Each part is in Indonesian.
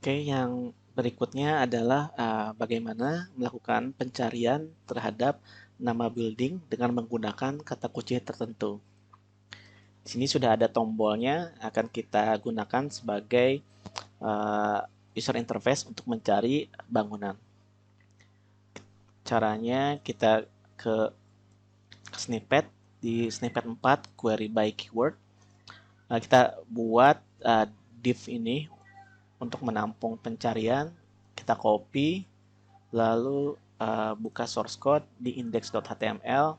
Oke, yang berikutnya adalah bagaimana melakukan pencarian terhadap nama building dengan menggunakan kata kunci tertentu. Di sini sudah ada tombolnya, akan kita gunakan sebagai user interface untuk mencari bangunan. Caranya kita ke snippet, di snippet 4 query by keyword. Kita buat div ini untuk menampung pencarian, kita copy, lalu buka source code di index.html,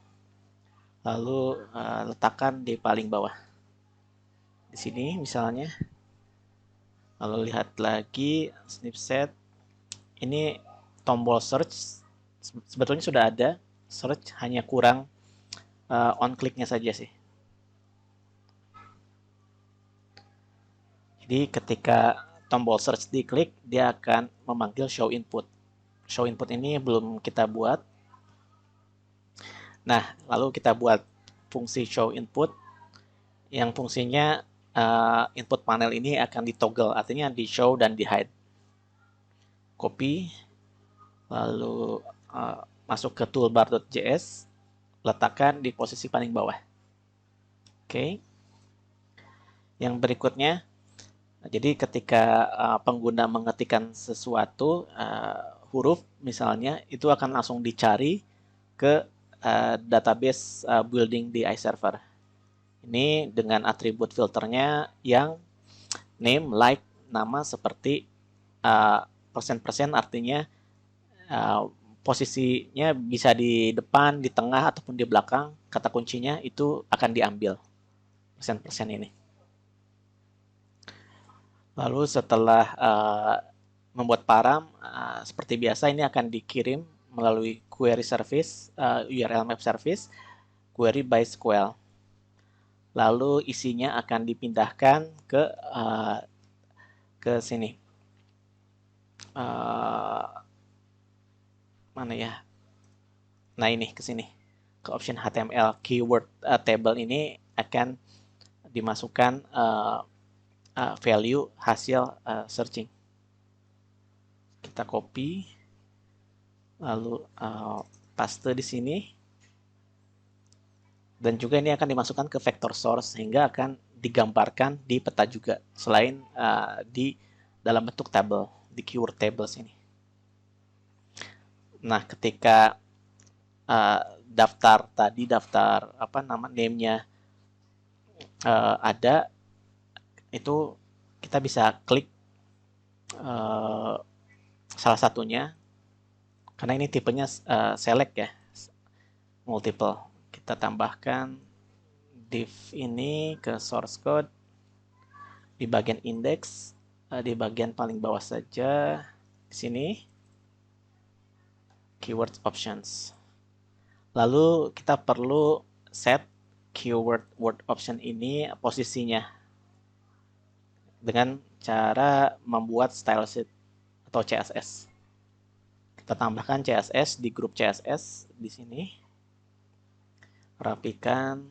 lalu letakkan di paling bawah. Di sini misalnya, lalu lihat lagi snipset, ini tombol search sebetulnya sudah ada, search hanya kurang on click-nya saja sih. Jadi ketika tombol search diklik, dia akan memanggil show input. Show input ini belum kita buat. Nah, lalu kita buat fungsi show input yang fungsinya input panel ini akan ditoggle, artinya di show dan di hide. Copy, lalu masuk ke toolbar.js, letakkan di posisi paling bawah. Oke. Yang berikutnya, jadi ketika pengguna mengetikkan sesuatu huruf misalnya, itu akan langsung dicari ke database building di iServer. Ini dengan atribut filternya yang name, like, nama seperti persen-persen, artinya posisinya bisa di depan, di tengah, ataupun di belakang. Kata kuncinya itu akan diambil persen-persen ini. Lalu setelah membuat param, seperti biasa ini akan dikirim melalui query service, URL map service, query by SQL. Lalu isinya akan dipindahkan ke sini. Mana ya? Nah ini ke sini, ke option HTML. Keyword table ini akan dimasukkan value hasil searching. Kita copy, lalu paste di sini, dan juga ini akan dimasukkan ke vector source sehingga akan digambarkan di peta juga, selain di dalam bentuk table, di keyword tables ini. Nah, ketika daftar tadi, daftar name-nya ada, itu kita bisa klik salah satunya, karena ini tipenya select ya, multiple. Kita tambahkan div ini ke source code di bagian index, di bagian paling bawah saja, di sini keyword options. Lalu kita perlu set keyword word option ini posisinya dengan cara membuat style sheet atau CSS. Kita tambahkan CSS di grup CSS di sini. Rapikan.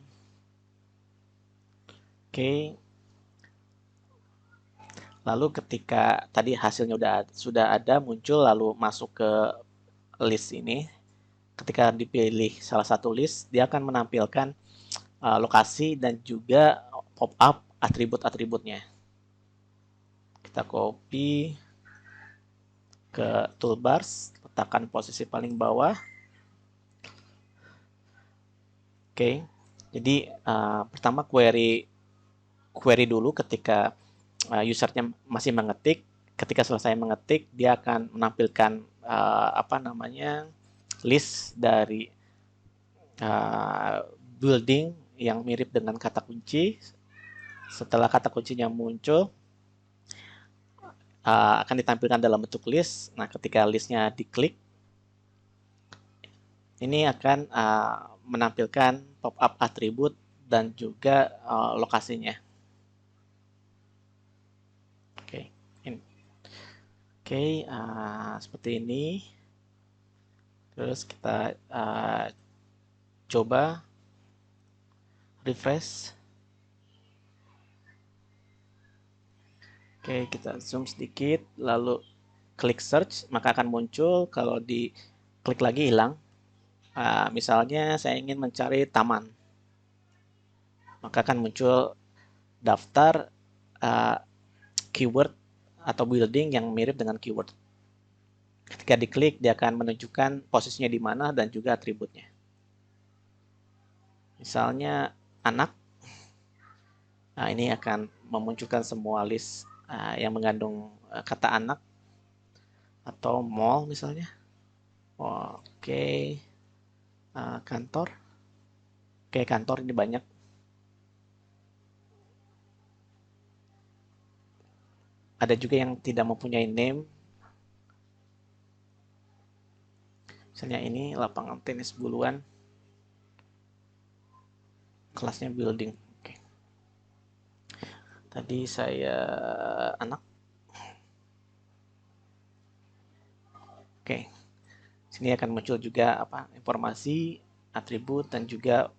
Oke. Lalu ketika tadi hasilnya sudah ada muncul, lalu masuk ke list ini. Ketika dipilih salah satu list, dia akan menampilkan lokasi dan juga pop-up atribut-atributnya. Kita copy ke toolbars, letakkan posisi paling bawah. Oke, jadi pertama query dulu ketika usernya masih mengetik. Ketika selesai mengetik, dia akan menampilkan list dari building yang mirip dengan kata kunci. Setelah kata kuncinya muncul, akan ditampilkan dalam bentuk list. Nah, ketika listnya diklik, ini akan menampilkan pop-up atribut dan juga lokasinya. Oke, seperti ini. Terus kita coba refresh. Oke, kita zoom sedikit, lalu klik search, maka akan muncul. Kalau di klik lagi hilang. Misalnya saya ingin mencari taman, maka akan muncul daftar uh, keyword atau building yang mirip dengan keyword. Ketika diklik, dia akan menunjukkan posisinya di mana dan juga atributnya. Misalnya anak, nah ini akan memunculkan semua list yang mengandung kata anak, atau mall misalnya. Oke, kantor. Oke, kantor ini banyak. Ada juga yang tidak mempunyai name. Misalnya ini lapangan tenis buluan. Kelasnya building. Oke. Tadi saya anak. Oke. Sini akan muncul juga informasi, atribut, dan juga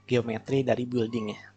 geometri dari buildingnya.